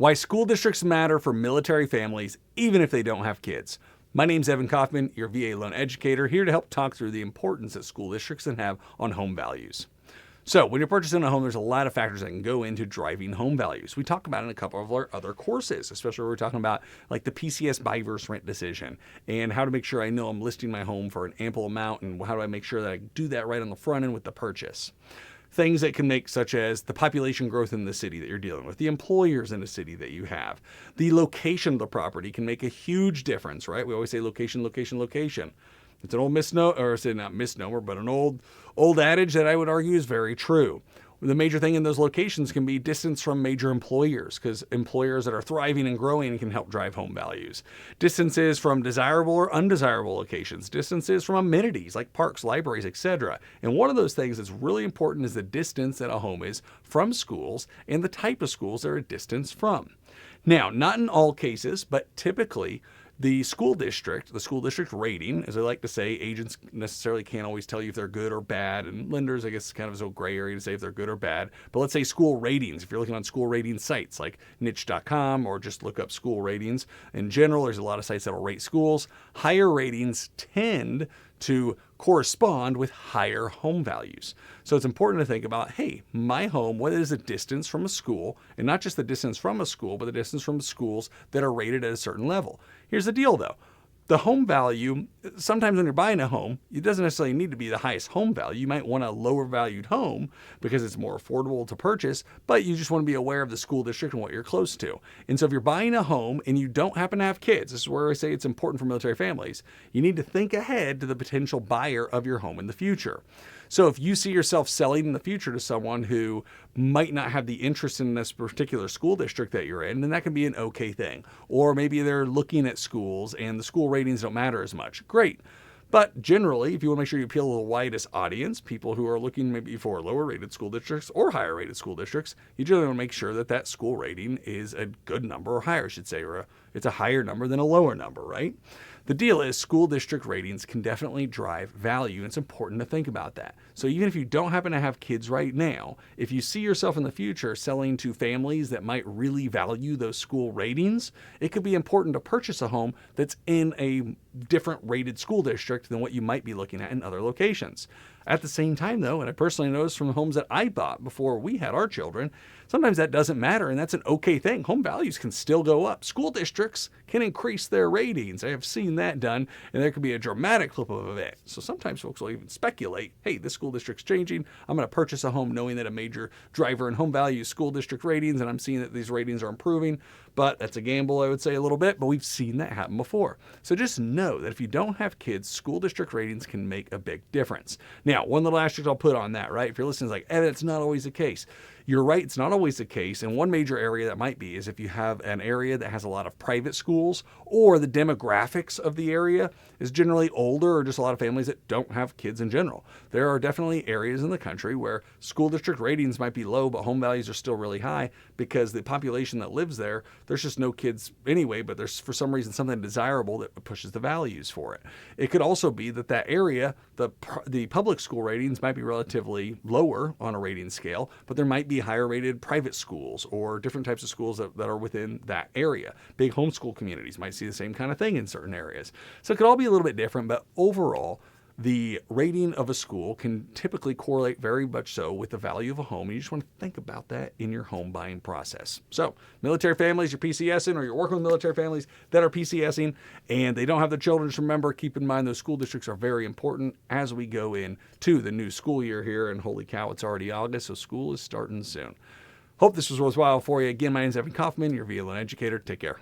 Why school districts matter for military families, even if they don't have kids. My name's Evan Kaufman, your VA loan educator, here to help talk through the importance that school districts can have on home values. So when you're purchasing a home, there's a lot of factors that can go into driving home values. We talk about it in a couple of our other courses, especially when we're talking about like the PCS buy versus rent decision and how to make sure I know I'm listing my home for an ample amount and how do I make sure that I do that right on the front end with the purchase. Things that can make, such as the population growth in the city that you're dealing with, the employers in the city that you have, the location of the property can make a huge difference, right? We always say location, location, location. It's an old misnomer, or say not misnomer, but an old adage that I would argue is very true. The major thing in those locations can be distance from major employers, because employers that are thriving and growing can help drive home values. Distances from desirable or undesirable locations, distances from amenities like parks, libraries, etc. And one of those things that's really important is the distance that a home is from schools and the type of schools they're a distance from. Now, not in all cases, but typically, the school district rating, as I like to say, agents necessarily can't always tell you if they're good or bad, and lenders, I guess, is kind of a gray area to say if they're good or bad. But let's say school ratings. If you're looking on school rating sites like niche.com or just look up school ratings in general, there's a lot of sites that will rate schools. Higher ratings tend to correspond with higher home values. So it's important to think about, hey, my home, what is the distance from a school, and not just the distance from a school, but the distance from schools that are rated at a certain level. Here's the deal though. The home value, sometimes when you're buying a home, it doesn't necessarily need to be the highest home value. You might want a lower valued home because it's more affordable to purchase, but you just want to be aware of the school district and what you're close to. And so if you're buying a home and you don't happen to have kids, this is where I say it's important for military families, you need to think ahead to the potential buyer of your home in the future. So if you see yourself selling in the future to someone who might not have the interest in this particular school district that you're in, then that can be an okay thing. Or maybe they're looking at schools and the school ratings don't matter as much. Great. But generally, if you want to make sure you appeal to the widest audience, people who are looking maybe for lower rated school districts or higher rated school districts, you generally want to make sure that that school rating is a good number, or higher, I should say, or it's a higher number than a lower number, right? The deal is school district ratings can definitely drive value, and it's important to think about that. So even if you don't happen to have kids right now, if you see yourself in the future selling to families that might really value those school ratings, it could be important to purchase a home that's in a different rated school district than what you might be looking at in other locations. At the same time, though, and I personally noticed from the homes that I bought before we had our children, sometimes that doesn't matter, and that's an okay thing. Home values can still go up. School districts can increase their ratings. I have seen that done, and there could be a dramatic flip of event. So sometimes folks will even speculate, hey, this school district's changing. I'm going to purchase a home knowing that a major driver in home value is school district ratings, and I'm seeing that these ratings are improving. But that's a gamble, I would say, a little bit, but we've seen that happen before. So just know that if you don't have kids, school district ratings can make a big difference. Now, one little asterisk I'll put on that, right? If you're listening, it's like, it's not always the case. You're right, it's not always the case. And one major area that might be is if you have an area that has a lot of private schools, or the demographics of the area is generally older, or just a lot of families that don't have kids in general. There are definitely areas in the country where school district ratings might be low, but home values are still really high because the population that lives there, there's just no kids anyway, but there's for some reason something desirable that pushes the values for it. It could also be that that area, the public school ratings might be relatively lower on a rating scale, but there might be higher rated private schools or different types of schools that are within that area. Big homeschool communities might see the same kind of thing in certain areas. So it could all be a little bit different, but overall, the rating of a school can typically correlate very much so with the value of a home. And you just want to think about that in your home buying process. So military families, you're PCSing, or you're working with military families that are PCSing and they don't have the children, just remember, keep in mind those school districts are very important as we go into the new school year here. And holy cow, it's already August, so school is starting soon. Hope this was worthwhile for you. Again, my name is Evan Kaufman, your VA loan educator. Take care.